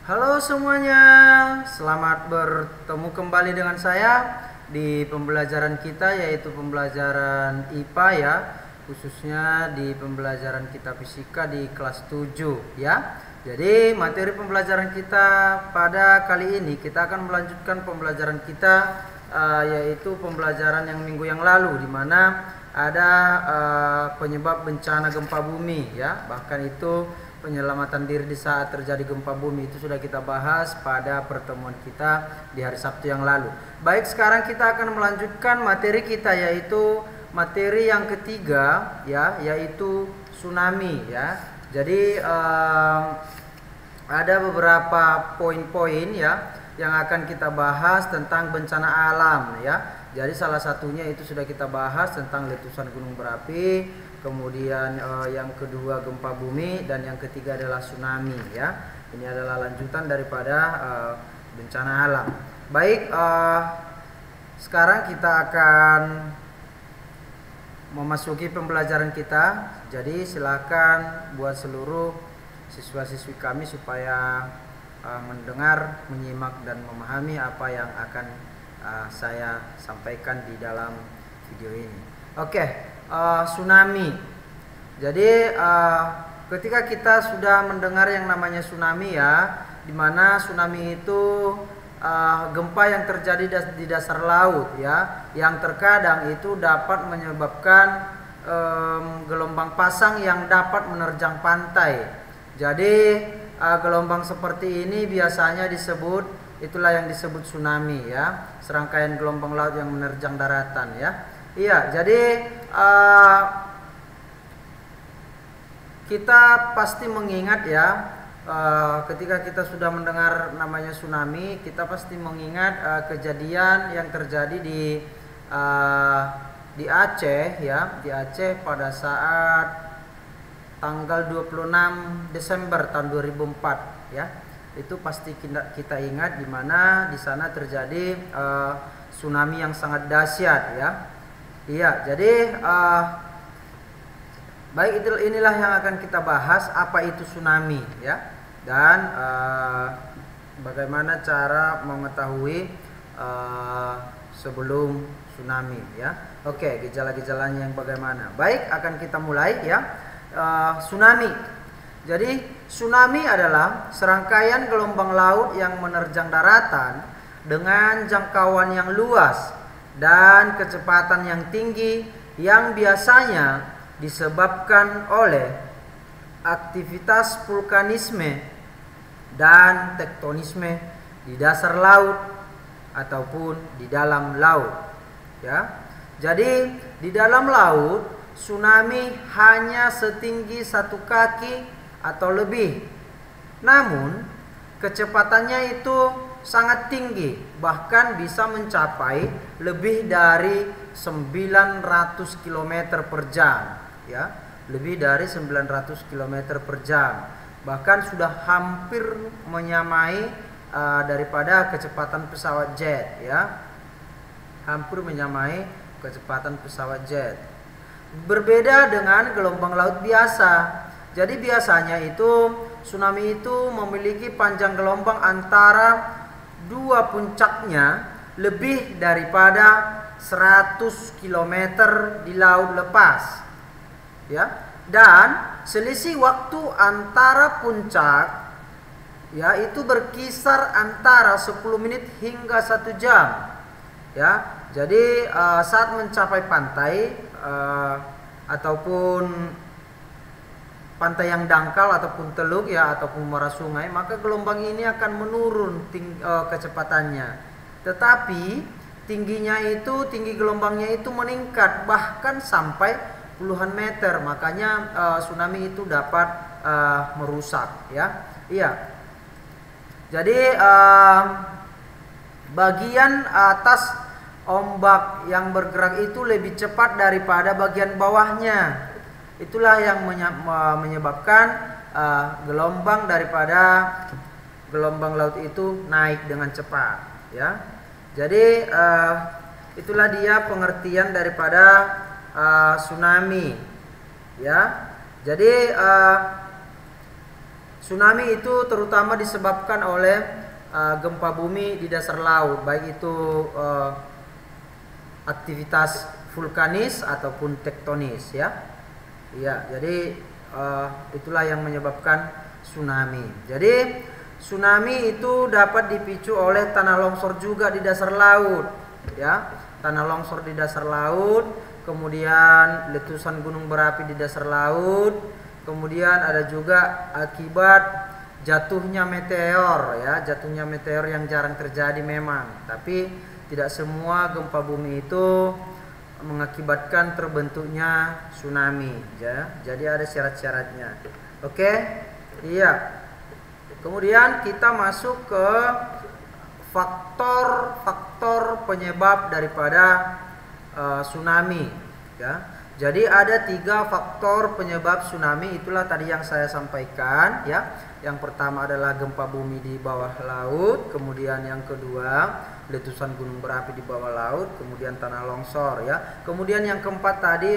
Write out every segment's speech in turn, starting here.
Halo semuanya, selamat bertemu kembali dengan saya di pembelajaran kita, yaitu pembelajaran IPA ya, khususnya di pembelajaran kita fisika di kelas 7 ya. Jadi materi pembelajaran kita pada kali ini kita akan melanjutkan pembelajaran kita yaitu pembelajaran yang minggu yang lalu, di mana ada penyebab bencana gempa bumi ya, bahkan itu penyelamatan diri di saat terjadi gempa bumi itu sudah kita bahas pada pertemuan kita di hari Sabtu yang lalu. Baik, sekarang kita akan melanjutkan materi kita, yaitu materi yang ketiga ya, yaitu tsunami ya. Jadi ada beberapa poin-poin ya yang akan kita bahas tentang bencana alam ya. Jadi salah satunya itu sudah kita bahas tentang letusan gunung berapi, kemudian yang kedua gempa bumi, dan yang ketiga adalah tsunami ya. Ini adalah lanjutan daripada bencana alam. Baik, sekarang kita akan memasuki pembelajaran kita. Jadi silakan buat seluruh siswa-siswi kami supaya mendengar, menyimak, dan memahami apa yang akan saya sampaikan di dalam video ini. Oke. Tsunami. Jadi ketika kita sudah mendengar yang namanya tsunami ya, dimana tsunami itu gempa yang terjadi di dasar laut ya, yang terkadang itu dapat menyebabkan gelombang pasang yang dapat menerjang pantai. Jadi gelombang seperti ini biasanya itulah yang disebut tsunami ya, serangkaian gelombang laut yang menerjang daratan ya. Iya, jadi kita pasti mengingat ya, ketika kita sudah mendengar namanya tsunami, kita pasti mengingat kejadian yang terjadi di Aceh ya, di Aceh pada saat tanggal 26 Desember tahun 2004 ya. Itu pasti kita ingat, di mana di sana terjadi tsunami yang sangat dahsyat ya. Iya, jadi baik, inilah yang akan kita bahas, apa itu tsunami ya, dan bagaimana cara mengetahui sebelum tsunami ya. Oke, gejala-gejalanya yang bagaimana. Baik, akan kita mulai ya. Tsunami. Jadi tsunami adalah serangkaian gelombang laut yang menerjang daratan dengan jangkauan yang luas dan kecepatan yang tinggi, yang biasanya disebabkan oleh aktivitas vulkanisme dan tektonisme di dasar laut ataupun di dalam laut ya. Jadi di dalam laut tsunami hanya setinggi 1 kaki atau lebih, namun kecepatannya itu sangat tinggi, bahkan bisa mencapai lebih dari 900 km per jam ya, lebih dari 900 km per jam, bahkan sudah hampir menyamai daripada kecepatan pesawat jet ya, hampir menyamai kecepatan pesawat jet. Berbeda dengan gelombang laut biasa. Jadi biasanya itu tsunami itu memiliki panjang gelombang antara dua puncaknya lebih daripada 100 km di laut lepas ya, dan selisih waktu antara puncak ya itu berkisar antara 10 menit hingga 1 jam ya. Jadi saat mencapai pantai ataupun pantai yang dangkal ataupun teluk ya, ataupun muara sungai, maka gelombang ini akan menurun kecepatannya. Tetapi tinggi gelombangnya itu meningkat bahkan sampai puluhan meter. Makanya tsunami itu dapat merusak ya. Iya. Jadi bagian atas ombak yang bergerak itu lebih cepat daripada bagian bawahnya. Itulah yang menyebabkan gelombang daripada gelombang laut itu naik dengan cepat ya. Jadi itulah dia pengertian daripada tsunami ya. Jadi Tsunami itu terutama disebabkan oleh gempa bumi di dasar laut, baik itu aktivitas vulkanis ataupun tektonis ya. Iya, jadi itulah yang menyebabkan tsunami. Jadi tsunami itu dapat dipicu oleh tanah longsor juga di dasar laut ya. Tanah longsor di dasar laut, kemudian letusan gunung berapi di dasar laut, kemudian ada juga akibat jatuhnya meteor ya, jatuhnya meteor yang jarang terjadi memang, tapi tidak semua gempa bumi itu mengakibatkan terbentuknya tsunami ya. Jadi ada syarat-syaratnya. Oke? Iya. Kemudian kita masuk ke faktor-faktor penyebab daripada tsunami ya. Jadi ada 3 faktor penyebab tsunami, itulah tadi yang saya sampaikan ya. Yang pertama adalah gempa bumi di bawah laut, kemudian yang kedua letusan gunung berapi di bawah laut, kemudian tanah longsor ya. Kemudian yang keempat tadi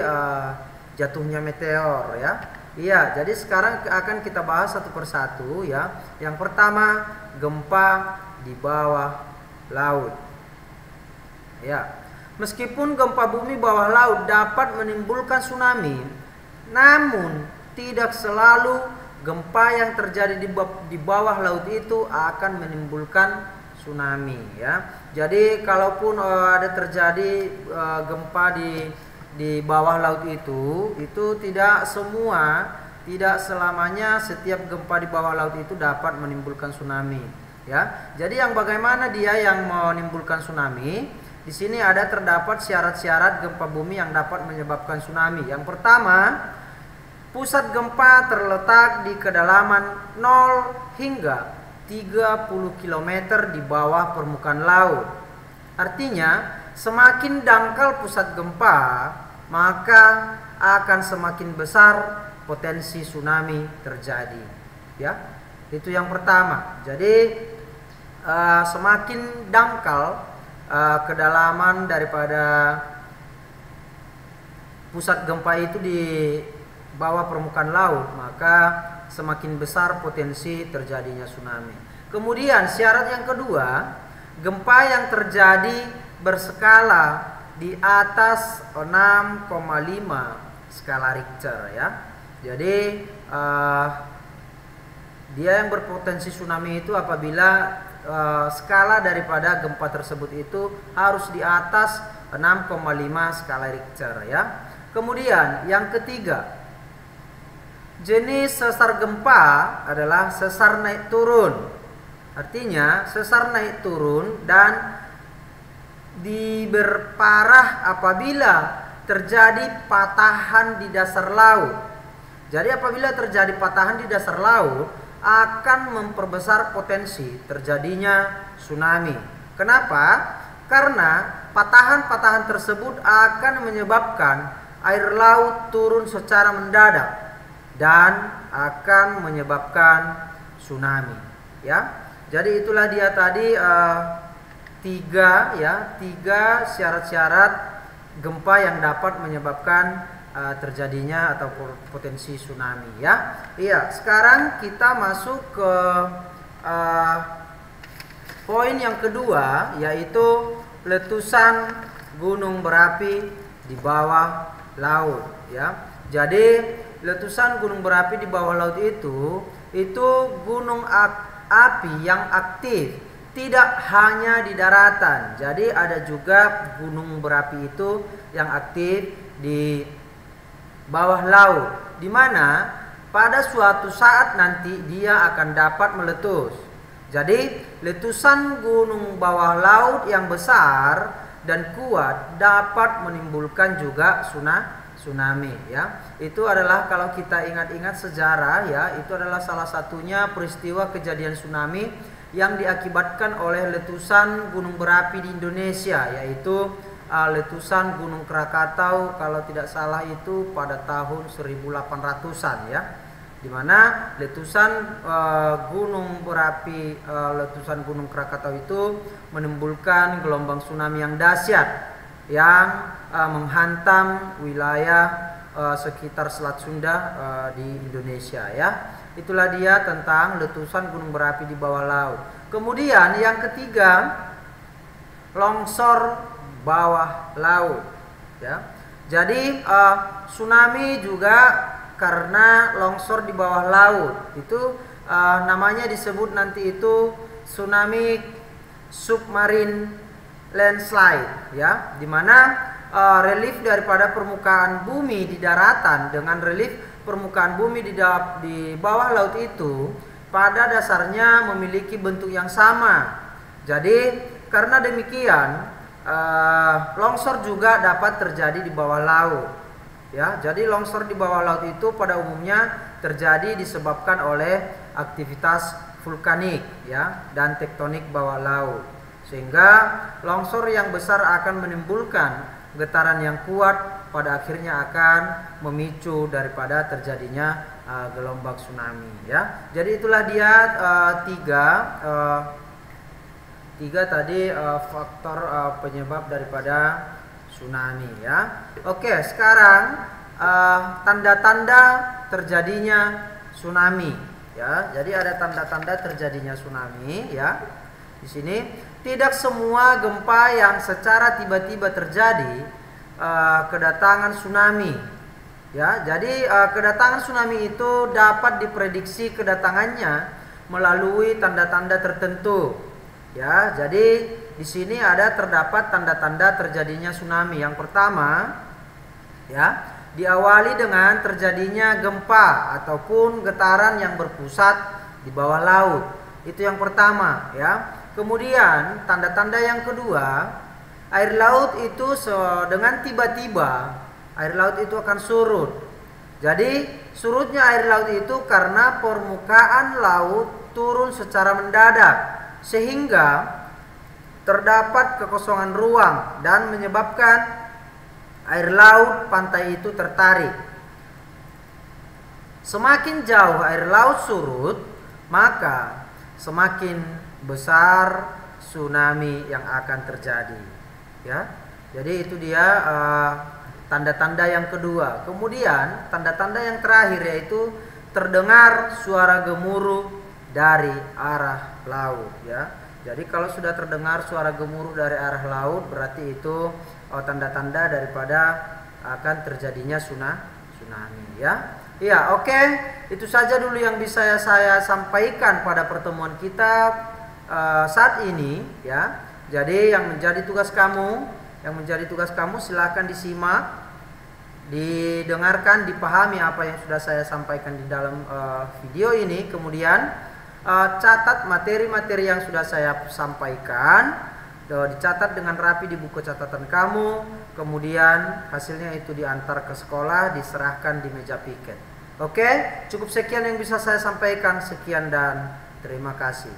jatuhnya meteor ya. Iya, jadi sekarang akan kita bahas satu persatu ya. Yang pertama gempa di bawah laut. Ya. Meskipun gempa bumi bawah laut dapat menimbulkan tsunami, namun tidak selalu gempa yang terjadi di bawah laut itu akan menimbulkan tsunami ya. Jadi kalaupun ada terjadi gempa di bawah laut itu tidak selamanya setiap gempa di bawah laut itu dapat menimbulkan tsunami ya. Jadi yang bagaimana dia yang menimbulkan tsunami? Di sini terdapat syarat-syarat gempa bumi yang dapat menyebabkan tsunami. Yang pertama, pusat gempa terletak di kedalaman 0 hingga 30 km di bawah permukaan laut. Artinya, semakin dangkal pusat gempa, maka akan semakin besar potensi tsunami terjadi. Ya, itu yang pertama. Jadi, semakin dangkal kedalaman daripada pusat gempa itu di bawah permukaan laut, maka semakin besar potensi terjadinya tsunami. Kemudian syarat yang kedua, gempa yang terjadi berskala di atas 6,5 skala Richter ya. Jadi dia yang berpotensi tsunami itu apabila skala daripada gempa tersebut itu harus di atas 6,5 skala Richter ya. Kemudian yang ketiga, jenis sesar gempa adalah sesar naik turun. Artinya sesar naik turun dan diperparah apabila terjadi patahan di dasar laut. Jadi apabila terjadi patahan di dasar laut akan memperbesar potensi terjadinya tsunami. Kenapa? Karena patahan-patahan tersebut akan menyebabkan air laut turun secara mendadak dan akan menyebabkan tsunami. Ya, jadi itulah dia tadi tiga syarat-syarat gempa yang dapat menyebabkan terjadinya atau potensi tsunami ya. Iya, sekarang kita masuk ke poin yang kedua, yaitu letusan gunung berapi di bawah laut ya. Jadi letusan gunung berapi di bawah laut itu gunung api yang aktif, tidak hanya di daratan. Jadi ada juga gunung berapi itu yang aktif di bawah laut, di mana pada suatu saat nanti dia akan dapat meletus. Jadi letusan gunung bawah laut yang besar dan kuat dapat menimbulkan juga tsunami ya. Itu adalah kalau kita ingat-ingat sejarah ya, itu adalah salah satunya peristiwa kejadian tsunami yang diakibatkan oleh letusan gunung berapi di Indonesia, yaitu letusan Gunung Krakatau kalau tidak salah itu pada tahun 1800-an ya, dimana letusan gunung berapi letusan Gunung Krakatau itu menimbulkan gelombang tsunami yang dahsyat yang menghantam wilayah sekitar Selat Sunda di Indonesia ya. Itulah dia tentang letusan gunung berapi di bawah laut. Kemudian yang ketiga, longsor bawah laut, ya. Jadi tsunami juga karena longsor di bawah laut. Itu namanya disebut nanti itu tsunami submarine landslide, ya, dimana relief daripada permukaan bumi di daratan dengan relief permukaan bumi di bawah laut itu pada dasarnya memiliki bentuk yang sama. Jadi karena demikian longsor juga dapat terjadi di bawah laut, ya. Jadi longsor di bawah laut itu pada umumnya terjadi disebabkan oleh aktivitas vulkanik, ya, dan tektonik bawah laut, sehingga longsor yang besar akan menimbulkan getaran yang kuat, pada akhirnya akan memicu daripada terjadinya gelombang tsunami, ya. Jadi itulah dia tiga tadi faktor penyebab daripada tsunami, ya. Oke, sekarang tanda-tanda terjadinya tsunami, ya. Jadi ada tanda-tanda terjadinya tsunami, ya. Di sini tidak semua gempa yang secara tiba-tiba terjadi kedatangan tsunami, ya. Jadi kedatangan tsunami itu dapat diprediksi kedatangannya melalui tanda-tanda tertentu, ya. Jadi di sini terdapat tanda-tanda terjadinya tsunami. Yang pertama, ya, diawali dengan terjadinya gempa ataupun getaran yang berpusat di bawah laut. Itu yang pertama, ya. Kemudian tanda-tanda yang kedua, air laut itu dengan tiba-tiba air laut itu akan surut. Jadi surutnya air laut itu karena permukaan laut turun secara mendadak sehingga terdapat kekosongan ruang dan menyebabkan air laut pantai itu tertarik. Semakin jauh air laut surut, maka semakin besar tsunami yang akan terjadi, ya. Jadi itu dia tanda-tanda yang kedua. Kemudian tanda-tanda yang terakhir yaitu terdengar suara gemuruh dari arah laut, ya. Jadi kalau sudah terdengar suara gemuruh dari arah laut, berarti itu tanda-tanda daripada akan terjadinya tsunami, ya. Iya, oke. Itu saja dulu yang bisa saya sampaikan pada pertemuan kita saat ini, ya. Jadi yang menjadi tugas kamu silakan disimak, didengarkan, dipahami apa yang sudah saya sampaikan di dalam video ini. Kemudian catat materi-materi yang sudah saya sampaikan, dicatat dengan rapi di buku catatan kamu. Kemudian hasilnya itu diantar ke sekolah, diserahkan di meja piket. Oke, cukup sekian yang bisa saya sampaikan. Sekian dan terima kasih.